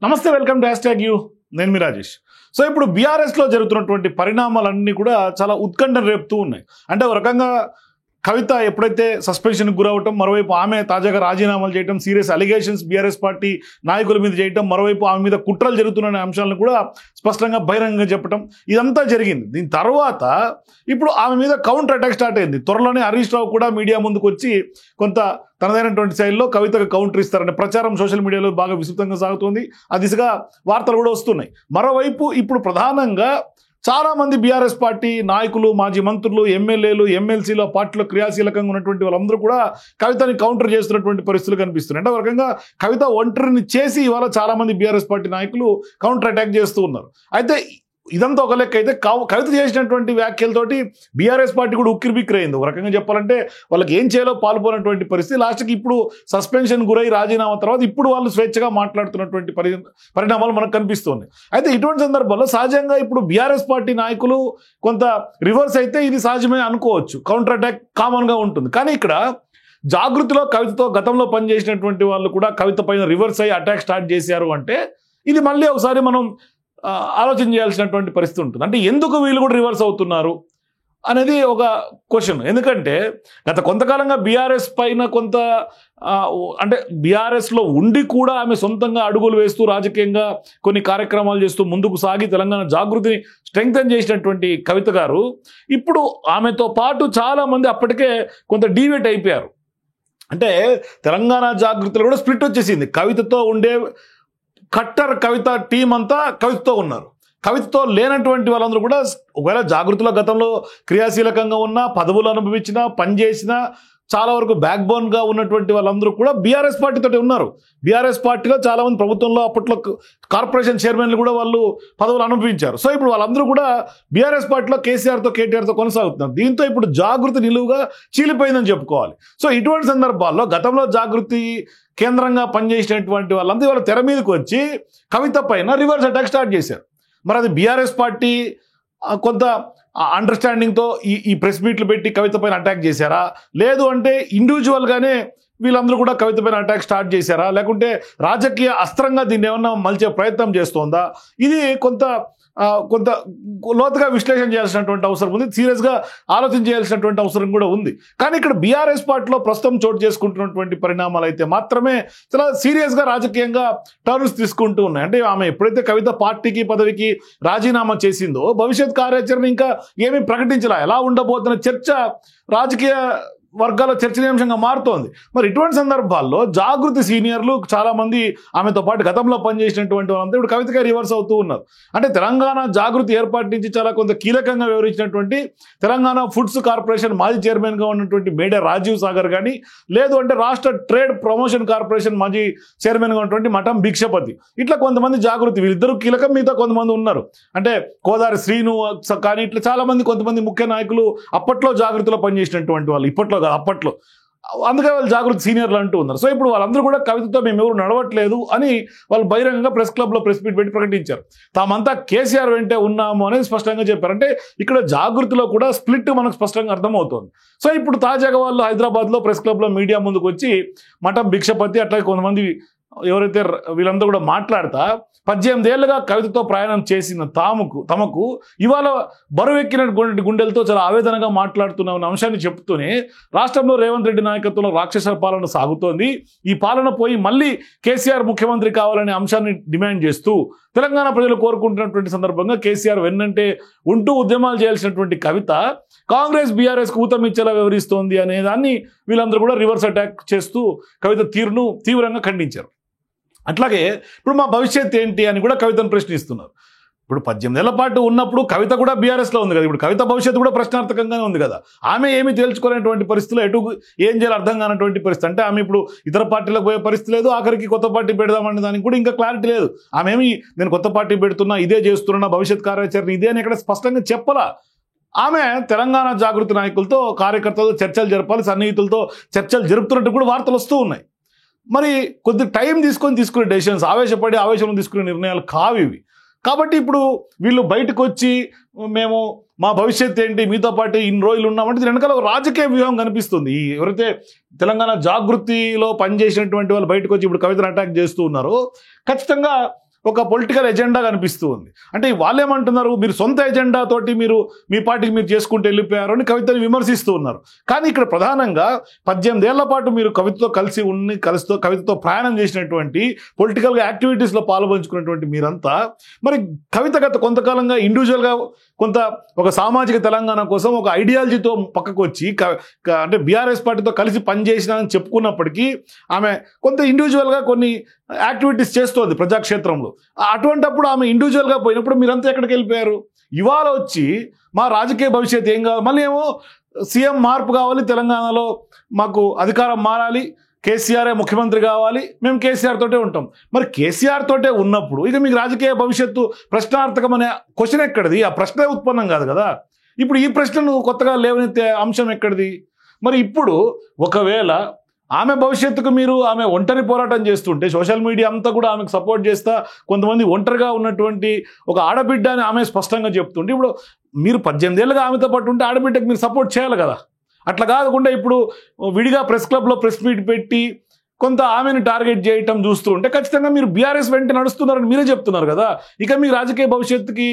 నమస్తే, welcome to #you. నేను మీ Rajesh. So ఇప్పుడు బీఆర్ఎస్లో జరుగుతున్నటువంటి పరిణామాలన్నీ కూడా చాలా ఉత్కంఠ రేపుతూ ఉన్నాయి. అంటే ఒక రకంగా కవిత ఎప్పుడైతే సస్పెన్షన్కి గురవటం, మరోవైపు ఆమె తాజాగా రాజీనామాలు చేయడం, సీరియస్ అలిగేషన్స్ బీఆర్ఎస్ పార్టీ నాయకుల మీద చేయటం, మరోవైపు ఆమె మీద కుట్రలు జరుగుతున్న అంశాలను కూడా స్పష్టంగా బహిరంగంగా చెప్పడం, ఇదంతా జరిగింది. దీని తర్వాత ఇప్పుడు ఆమె మీద కౌంటర్ అటాక్ స్టార్ట్ అయింది. త్వరలోనే హరీష్ రావు కూడా మీడియా ముందుకు వచ్చి కొంత తనదైనటువంటి శైలిలో కవితకు కౌంటర్ ఇస్తారనే ప్రచారం సోషల్ మీడియాలో బాగా విస్తృతంగా సాగుతోంది. ఆ దిశగా వార్తలు కూడా వస్తున్నాయి. మరోవైపు ఇప్పుడు ప్రధానంగా చాలామంది బీఆర్ఎస్ పార్టీ నాయకులు, మాజీ మంత్రులు, ఎమ్మెల్యేలు, ఎమ్మెల్సీలు, పార్టీలో క్రియాశీలకంగా ఉన్నటువంటి వాళ్ళందరూ కూడా కవితని కౌంటర్ చేస్తున్నటువంటి పరిస్థితులు కనిపిస్తున్నాయి. అంటే ఒక రకంగా కవిత ఒంటరిని చేసి ఇవాళ చాలామంది బీఆర్ఎస్ పార్టీ నాయకులు కౌంటర్ అటాక్ చేస్తూ ఉన్నారు. అయితే ఇదంతా ఒక లెక్క అయితే కవిత చేసినటువంటి వ్యాఖ్యలతోటి బీఆర్ఎస్ పార్టీ కూడా ఉక్కిరిబిక్కిరైంది. ఒక రకంగా చెప్పాలంటే వాళ్ళకి ఏం చేయాలో పాల్పోయినటువంటి పరిస్థితి. లాస్ట్కి ఇప్పుడు సస్పెన్షన్ గురై రాజీనామా తర్వాత ఇప్పుడు వాళ్ళు స్వేచ్ఛగా మాట్లాడుతున్నటువంటి పరిణామాలు మనకు కనిపిస్తుంది. అయితే ఇటువంటి సందర్భంలో సహజంగా ఇప్పుడు బీఆర్ఎస్ పార్టీ నాయకులు కొంత రివర్స్ అయితే ఇది సహజమే అనుకోవచ్చు, కౌంటర్ అటాక్ కామన్గా ఉంటుంది. కానీ ఇక్కడ జాగృతిలో కవితతో గతంలో పనిచేసినటువంటి వాళ్ళు కూడా కవిత పైన రివర్స్ అయ్యి అటాక్ స్టార్ట్ చేశారు అంటే ఇది మళ్ళీ ఒకసారి మనం ఆలోచన చేయాల్సినటువంటి పరిస్థితి ఉంటుంది. అంటే ఎందుకు వీళ్ళు కూడా రివర్స్ అవుతున్నారు అనేది ఒక క్వశ్చన్. ఎందుకంటే గత కొంతకాలంగా బీఆర్ఎస్ పైన కొంత అంటే బీఆర్ఎస్లో ఉండి కూడా ఆమె సొంతంగా అడుగులు వేస్తూ రాజకీయంగా కొన్ని కార్యక్రమాలు చేస్తూ ముందుకు సాగి తెలంగాణ జాగృతిని స్ట్రెంగ్తన్ చేసినటువంటి కవిత గారు ఇప్పుడు ఆమెతో పాటు చాలామంది అప్పటికే కొంత డీవేట్ అయిపోయారు. అంటే తెలంగాణ జాగృతిలో కూడా స్ప్లిట్ వచ్చేసింది. కవితతో ఉండే కట్టర్ కవిత టీం అంతా కవితతో ఉన్నారు. కవితతో లేనటువంటి వాళ్ళందరూ కూడా ఒకవేళ జాగృతిలో గతంలో క్రియాశీలకంగా ఉన్న, పదవులు అనుభవించిన, పనిచేసిన, చాలా వరకు బ్యాక్ బోన్గా ఉన్నటువంటి వాళ్ళందరూ కూడా బీఆర్ఎస్ పార్టీతో ఉన్నారు. బీఆర్ఎస్ పార్టీలో చాలామంది ప్రభుత్వంలో అప్పట్లో కార్పొరేషన్ చైర్మన్లు కూడా వాళ్ళు పదవులు అనుభవించారు. సో ఇప్పుడు వాళ్ళందరూ కూడా బీఆర్ఎస్ పార్టీలో కేసీఆర్తో, కేటీఆర్తో కొనసాగుతున్నారు. దీంతో ఇప్పుడు జాగృతి నిలువుగా చీలిపోయిందని చెప్పుకోవాలి. సో ఇటువంటి సందర్భాల్లో గతంలో జాగృతి కేంద్రంగా పనిచేసినటువంటి వాళ్ళందరూ ఇవాళ తెర మీదకి వచ్చి కవిత పైన రివర్స్ అటాక్ స్టార్ట్ చేశారు. మరి అది బీఆర్ఎస్ పార్టీ కొంత అండర్స్టాండింగ్తో ఈ ప్రెస్ మీట్లు పెట్టి కవిత పైన అటాక్ చేశారా, లేదు అంటే ఇండివిజువల్గానే వీళ్ళందరూ కూడా కవిత పైన అటాక్ స్టార్ట్ చేశారా, లేకుంటే రాజకీయ అస్త్రంగా దీన్ని ఏమన్నా మలిచే ప్రయత్నం చేస్తోందా, ఇది కొంత లోతుగా విశ్లేషణ చేయాల్సినటువంటి అవసరం ఉంది. సీరియస్గా ఆలోచన చేయాల్సినటువంటి అవసరం కూడా ఉంది. కానీ ఇక్కడ బీఆర్ఎస్ పార్టీలో ప్రస్తుతం చోటు చేసుకుంటున్నటువంటి పరిణామాలు అయితే మాత్రమే చాలా సీరియస్గా రాజకీయంగా టర్న్స్ తీసుకుంటూ ఉన్నాయి. అంటే ఆమె ఎప్పుడైతే కవిత పార్టీకి, పదవికి రాజీనామా చేసిందో భవిష్యత్ కార్యాచరణ ఇంకా ఏమీ ప్రకటించలే. ఎలా ఉండబోతున్న చర్చ రాజకీయ వర్గాల చర్చనీయాంశంగా మారుతోంది. మరి ఇటువంటి సందర్భాల్లో జాగృతి సీనియర్లు చాలామంది ఆమెతో పాటు గతంలో పనిచేసినటువంటి వాళ్ళంతా ఇప్పుడు కవితగా రివర్స్ అవుతూ ఉన్నారు. అంటే తెలంగాణ జాగృతి ఏర్పాటు నుంచి చాలా కొంత కీలకంగా వ్యవహరించినటువంటి తెలంగాణ ఫుడ్స్ కార్పొరేషన్ మాజీ చైర్మన్గా ఉన్నటువంటి మేడే రాజీవ్ సాగర్ కానీ, లేదు అంటే రాష్ట్ర ట్రేడ్ ప్రమోషన్ కార్పొరేషన్ మాజీ చైర్మన్గా ఉన్నటువంటి మఠం భిక్షపతి, ఇట్లా కొంతమంది జాగృతి వీళ్ళిద్దరూ కీలకం, మిగతా కొంతమంది ఉన్నారు. అంటే కోదారి శ్రీను కానీ ఇట్లా చాలామంది కొంతమంది ముఖ్య నాయకులు అప్పట్లో జాగృతిలో పనిచేసినటువంటి వాళ్ళు, ఇప్పట్లో అప్పట్లో, అందుకే వాళ్ళు జాగృతి సీనియర్లు అంటూ ఉన్నారు. సో ఇప్పుడు వాళ్ళందరూ కూడా కవితతో మేము ఎవరు నడవట్లేదు అని వాళ్ళు బహిరంగంగా ప్రెస్ క్లబ్లో ప్రెస్ మీట్ పెట్టి ప్రకటించారు. తామంతా కేసీఆర్ వెంటే ఉన్నాము అనేది స్పష్టంగా చెప్పారు. అంటే ఇక్కడ జాగృతిలో కూడా స్ప్లిట్ మనకు స్పష్టంగా అర్థమవుతోంది. సో ఇప్పుడు తాజాగా వాళ్ళు హైదరాబాద్లో ప్రెస్ క్లబ్లో మీడియా ముందుకు వచ్చి మఠం భిక్షపతి అట్లాగే కొంతమంది ఎవరైతే వీళ్ళందరూ కూడా మాట్లాడతా 18 ఏళ్ళుగా కవితతో ప్రయాణం చేసిన తమకు ఇవాళ బరువెక్కిన గుండెలతో చాలా ఆవేదనగా మాట్లాడుతున్న అంశాన్ని చెప్తూనే రాష్ట్రంలో రేవంత్ రెడ్డి నాయకత్వంలో రాక్షస పాలన సాగుతోంది, ఈ పాలన పోయి మళ్ళీ కేసీఆర్ ముఖ్యమంత్రి కావాలనే అంశాన్ని డిమాండ్ చేస్తూ తెలంగాణ ప్రజలు కోరుకుంటున్నటువంటి సందర్భంగా కేసీఆర్ వెన్నంటే ఉంటూ ఉద్యమాలు చేయాల్సినటువంటి కవిత కాంగ్రెస్ బీఆర్ఎస్కు ఊతం ఇచ్చేలా వ్యవహరిస్తోంది అనే దాన్ని వీళ్ళందరూ కూడా రివర్స్ అటాక్ చేస్తూ కవిత తీరును తీవ్రంగా ఖండించారు. అట్లాగే ఇప్పుడు మా భవిష్యత్ ఏంటి అని కూడా కవితను ప్రశ్నిస్తున్నారు. ఇప్పుడు 18 ఏళ్ల పాటు ఉన్నప్పుడు కవిత కూడా బీఆర్ఎస్లో ఉంది కదా, ఇప్పుడు కవిత భవిష్యత్తు కూడా ప్రశ్నార్థకంగానే ఉంది కదా. ఆమె ఏమీ తేల్చుకోలేనటువంటి పరిస్థితుల్లో ఎటు ఏం చేయాలి అర్థం కానటువంటి పరిస్థితి. అంటే ఆమె ఇప్పుడు ఇతర పార్టీలకు పోయే పరిస్థితి లేదు, ఆఖరికి కొత్త పార్టీ పెడదామనే దానికి కూడా ఇంకా క్లారిటీ లేదు. ఆమె ఏమి నేను కొత్త పార్టీ పెడుతున్నా, ఇదే చేస్తున్నా, భవిష్యత్ కార్యాచరణ ఇదే అని ఇక్కడ స్పష్టంగా చెప్పలా. ఆమె తెలంగాణ జాగృతి నాయకులతో, కార్యకర్తలతో చర్చలు జరపాలి, సన్నిహితులతో చర్చలు జరుపుతున్నట్టు కూడా వార్తలు వస్తూ ఉన్నాయి. మరి కొద్ది టైం తీసుకునే డెసిషన్స్, ఆవేశంలో తీసుకునే నిర్ణయాలు కావు ఇవి. కాబట్టి ఇప్పుడు వీళ్ళు బయటకు వచ్చి మేము మా భవిష్యత్తు ఏంటి, మీతో పాటు ఇన్ని రోజులు ఉన్నామంటే దీని వెనకాల రాజకీయ వ్యూహం కనిపిస్తుంది. ఎవరైతే తెలంగాణ జాగృతిలో పనిచేసినటువంటి వాళ్ళు బయటకు వచ్చి ఇప్పుడు కవితను అటాక్ చేస్తూ ఉన్నారో ఖచ్చితంగా ఒక పొలిటికల్ ఎజెండా కనిపిస్తూ ఉంది. అంటే వాళ్ళు ఏమంటున్నారు, మీరు సొంత ఎజెండా తోటి మీరు మీ పార్టీకి మీరు చేసుకుంటూ వెళ్ళిపోయారు అని కవితని విమర్శిస్తూ ఉన్నారు. కానీ ఇక్కడ ప్రధానంగా 18 ఏళ్ల పాటు మీరు కవితతో కలిసి ఉండి కవితతో ప్రయాణం చేసినటువంటి పొలిటికల్గా యాక్టివిటీస్లో పాల్పంచుకున్నటువంటి మీరంతా మరి కవిత గత కొంతకాలంగా ఇండివిజువల్గా కొంత ఒక సామాజిక తెలంగాణ కోసం ఒక ఐడియాలజీతో పక్కకు వచ్చి అంటే బీఆర్ఎస్ పార్టీతో కలిసి పనిచేసినా అని చెప్పుకున్నప్పటికీ ఆమె కొంత ఇండివిజువల్గా కొన్ని యాక్టివిటీస్ చేస్తోంది ప్రజాక్షేత్రంలో. అటువంటప్పుడు ఆమె ఇండివిజువల్గా పోయినప్పుడు మీరంతా ఎక్కడికి వెళ్ళిపోయారు? ఇవాళ వచ్చి మా రాజకీయ భవిష్యత్తు ఏం కావాలి, మళ్ళీ ఏమో సీఎం మార్పు కావాలి, తెలంగాణలో మాకు అధికారం మారాలి, కేసీఆరే ముఖ్యమంత్రి కావాలి, మేము కేసీఆర్ తోటే ఉంటాం. మరి కేసీఆర్ తోటే ఉన్నప్పుడు ఇక మీకు రాజకీయ భవిష్యత్తు ప్రశ్నార్థకం అనే క్వశ్చన్ ఎక్కడిది? ఆ ప్రశ్నే ఉత్పన్నం కాదు కదా. ఇప్పుడు ఈ ప్రశ్నను కొత్తగా లేవనెత్తే అంశం ఎక్కడిది? మరి ఇప్పుడు ఒకవేళ ఆమె భవిష్యత్తుకు మీరు ఆమె ఒంటరి పోరాటం చేస్తుంటే సోషల్ మీడియా అంతా కూడా ఆమెకు సపోర్ట్ చేస్తా, కొంతమంది ఒంటరిగా ఉన్నటువంటి ఒక ఆడబిడ్డ అని ఆమె స్పష్టంగా చెప్తుంటే, ఇప్పుడు మీరు 18 ఏళ్ళుగా ఆమెతో పాటు ఉంటే ఆడబిడ్డకు మీరు సపోర్ట్ చేయాలి కదా. అట్లా కాకుండా ఇప్పుడు విడిగా ప్రెస్ క్లబ్లో ప్రెస్ మీట్ పెట్టి కొంత ఆమెను టార్గెట్ చేయటం చూస్తూ ఉంటే ఖచ్చితంగా మీరు బీఆర్ఎస్ వెంట నడుస్తున్నారని మీరే చెప్తున్నారు కదా. ఇక మీ రాజకీయ భవిష్యత్తుకి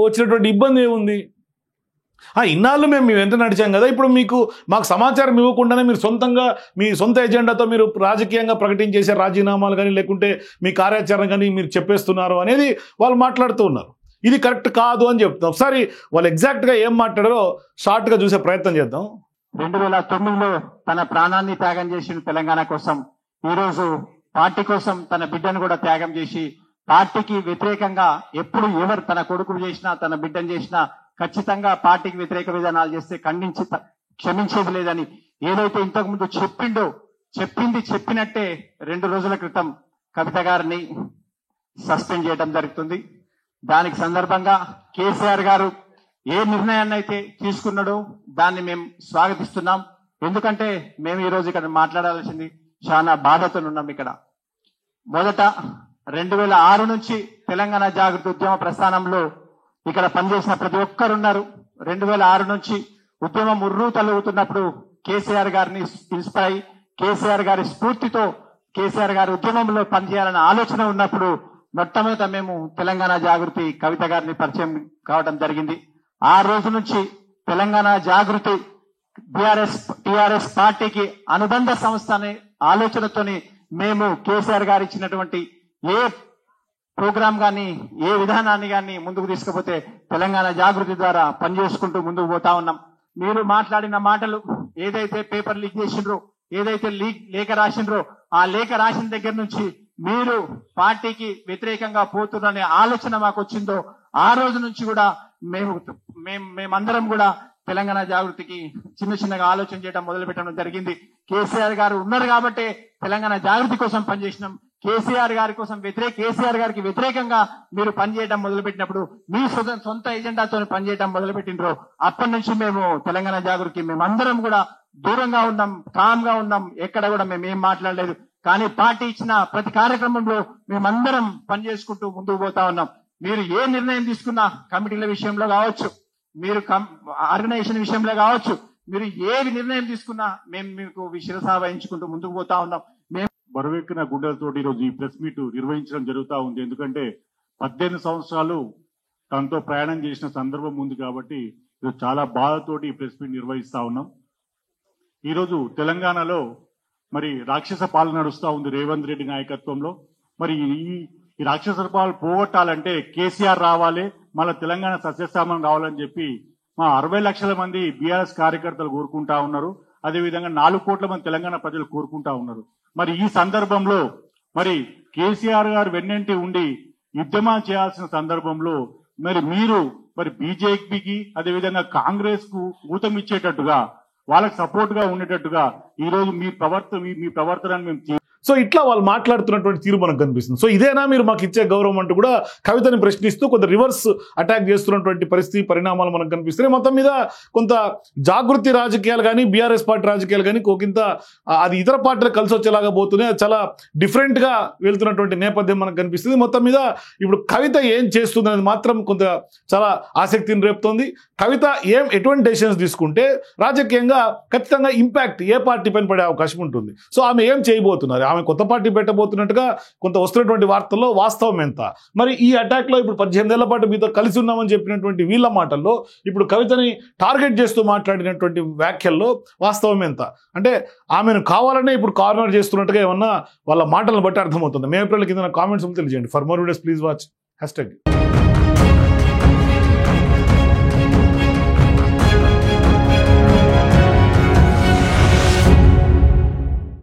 వచ్చినటువంటి ఇబ్బంది ఏముంది? ఇన్నాళ్ళు మేము ఎంత నడిచాం కదా, ఇప్పుడు మాకు సమాచారం ఇవ్వకుండానే మీరు సొంతంగా మీ సొంత ఎజెండాతో మీరు రాజకీయంగా ప్రకటించేసే రాజీనామాలు కానీ లేకుంటే మీ కార్యాచరణ కానీ మీరు చెప్పేస్తున్నారు అనేది వాళ్ళు మాట్లాడుతూ ఉన్నారు. ఇది కరెక్ట్ కాదు అని చెప్తాం. ఒకసారి వాళ్ళు ఎగ్జాక్ట్గా ఏం మాట్లాడారో షార్ట్గా చూసే ప్రయత్నం చేద్దాం. 2009లో తన ప్రాణాన్ని త్యాగం చేసిన తెలంగాణ కోసం, ఈరోజు పార్టీ కోసం తన బిడ్డను కూడా త్యాగం చేసి పార్టీకి వ్యతిరేకంగా ఎప్పుడు ఎవరు తన కొడుకును చేసినా తన బిడ్డను చేసినా ఖచ్చితంగా పార్టీకి వ్యతిరేక విధానాలు చేస్తే ఖండించి క్షమించేది లేదని ఏదైతే ఇంతకు ముందు చెప్పినట్టే 2 రోజుల క్రితం కవిత గారిని సస్పెండ్ చేయడం జరుగుతుంది. దానికి సందర్భంగా కేసీఆర్ గారు ఏ నిర్ణయాన్ని అయితే తీసుకున్నాడో దాన్ని మేము స్వాగతిస్తున్నాం. ఎందుకంటే మేము ఈరోజు ఇక్కడ మాట్లాడాల్సింది చాలా బాధతో ఉన్నాం. ఇక్కడ మొదట 2006 నుంచి తెలంగాణ జాగృతి ఉద్యమ ప్రస్థానంలో ఇక్కడ పనిచేసిన ప్రతి ఒక్కరు ఉన్నారు. 2006 నుంచి ఉద్యమం ఉర్రూ తలుగుతున్నప్పుడు కేసీఆర్ గారిని ఇన్స్పైర్ అయ్యి కేసీఆర్ గారి స్ఫూర్తితో కేసీఆర్ గారి ఉద్యమంలో పనిచేయాలన్న ఆలోచన ఉన్నప్పుడు మొట్టమొదట మేము తెలంగాణ జాగృతి కవిత గారిని పరిచయం కావడం జరిగింది. ఆ రోజు నుంచి తెలంగాణ జాగృతి టిఆర్ఎస్ పార్టీకి అనుబంధ సంస్థ అనే ఆలోచనతోని మేము కేసీఆర్ గారు ఇచ్చినటువంటి ఏ ప్రోగ్రామ్ గాని ఏ విధానాన్ని గాని ముందుకు తీసుకుపోతే తెలంగాణ జాగృతి ద్వారా పనిచేసుకుంటూ ముందుకు పోతా ఉన్నాం. మీరు మాట్లాడిన మాటలు ఏదైతే పేపర్ లీక్ చేసిండ్రో, ఏదైతే లేఖ రాసిండ్రో, ఆ లేఖ రాసిన దగ్గర నుంచి మీరు పార్టీకి వ్యతిరేకంగా పోతున్ననే ఆలోచన మాకు వచ్చిందో ఆ రోజు నుంచి కూడా మేమందరం కూడా తెలంగాణ జాగృతికి చిన్నగా ఆలోచన చేయడం మొదలు పెట్టడం జరిగింది. కేసీఆర్ గారు ఉన్నారు కాబట్టి తెలంగాణ జాగృతి కోసం పనిచేసినాం. కేసీఆర్ గారికి వ్యతిరేకంగా మీరు పనిచేయడం మొదలుపెట్టినప్పుడు మీ సొంత ఎజెండాతో పనిచేయడం మొదలుపెట్టినరో అప్పటి నుంచి మేము తెలంగాణ జాగృతికి మేమందరం కూడా దూరంగా ఉన్నాం, కామ్ గా ఉన్నాం. ఎక్కడ కూడా మేము ఏం మాట్లాడలేదు. కానీ పార్టీ ఇచ్చిన ప్రతి కార్యక్రమంలో మేమందరం పనిచేసుకుంటూ ముందుకు పోతా ఉన్నాం. మీరు ఏ నిర్ణయం తీసుకున్నా కమిటీల విషయంలో కావచ్చు, మీరు ఆర్గనైజేషన్ విషయంలో కావచ్చు, మీరు ఏ నిర్ణయం తీసుకున్నా మేము మీకు శిరసా వహించుకుంటూ ముందుకు పోతా ఉన్నాం. బరువెక్కిన గుండెలతోటి ఈరోజు ఈ ప్రెస్ మీట్ నిర్వహించడం జరుగుతూ ఉంది. ఎందుకంటే 18 సంవత్సరాలు తనతో ప్రయాణం చేసిన సందర్భం ఉంది కాబట్టి ఈరోజు చాలా బాధతోటి ఈ ప్రెస్ మీట్ నిర్వహిస్తా ఉన్నాం. ఈరోజు తెలంగాణలో మరి రాక్షస పాలన నడుస్తూ ఉంది రేవంత్ రెడ్డి నాయకత్వంలో. మరి ఈ రాక్షస పాలన పోగొట్టాలంటే కేసీఆర్ రావాలి, మళ్ళీ తెలంగాణ సస్యశ్యామం రావాలని చెప్పి మా 60 లక్షల మంది బీఆర్ఎస్ కార్యకర్తలు కోరుకుంటా ఉన్నారు. అదేవిధంగా 4 కోట్ల మంది తెలంగాణ ప్రజలు కోరుకుంటా ఉన్నారు. మరి ఈ సందర్భంలో మరి కేసీఆర్ గారు వెన్నంటి ఉండి ఉద్యమాలు చేయాల్సిన సందర్భంలో మీరు బీజేపీకి అదేవిధంగా కాంగ్రెస్ కు ఊతం ఇచ్చేటట్టుగా వాళ్ళకి సపోర్ట్ గా ఉండేటట్టుగా ఈ రోజు మీ ప్రవర్తనను మేము సో ఇట్లా వాళ్ళు మాట్లాడుతున్నటువంటి తీరు మనకు కనిపిస్తుంది. సో ఇదేనా మీరు మాకు ఇచ్చే గౌరవం అంటూ కూడా కవితని ప్రశ్నిస్తూ కొంత రివర్స్ అటాక్ చేస్తున్నటువంటి పరిణామాలు మనకు కనిపిస్తున్నాయి. మొత్తం మీద కొంత జాగృతి రాజకీయాలు కానీ బీఆర్ఎస్ పార్టీ రాజకీయాలు కానీ కొంత అది ఇతర పార్టీలకు కలిసి వచ్చేలాగా పోతున్నాయి. చాలా డిఫరెంట్గా వెళ్తున్నటువంటి నేపథ్యం మనకు కనిపిస్తుంది. మొత్తం మీద ఇప్పుడు కవిత ఏం చేస్తుంది అనేది మాత్రం కొంత చాలా ఆసక్తిని రేపుతోంది. కవిత ఎటువంటి డెసిషన్స్ తీసుకుంటే రాజకీయంగా ఖచ్చితంగా ఇంపాక్ట్ ఏ పార్టీ పైన పడే అవకాశం ఉంటుంది. సో ఆమె ఏం చేయబోతున్నారు, ఆమె కొత్త పార్టీ పెట్టబోతున్నట్టుగా కొంత వస్తున్నటువంటి వార్తల్లో వాస్తవం ఎంత? మరి ఈ అటాక్లో ఇప్పుడు 18 ఏళ్ల పాటు మీతో కలిసి ఉన్నామని చెప్పినటువంటి వీళ్ళ మాటల్లో ఇప్పుడు కవితని టార్గెట్ చేస్తూ మాట్లాడినటువంటి వ్యాఖ్యల్లో వాస్తవం ఎంత? అంటే ఆమెను కావాలనే ఇప్పుడు కార్నర్ చేస్తున్నట్టుగా ఏమన్నా వాళ్ళ మాటలను బట్టి అర్థమవుతుంది. మే ఏప్రిల్ కింద కామెంట్స్ తెలియజేయండి. For more videos please watch #.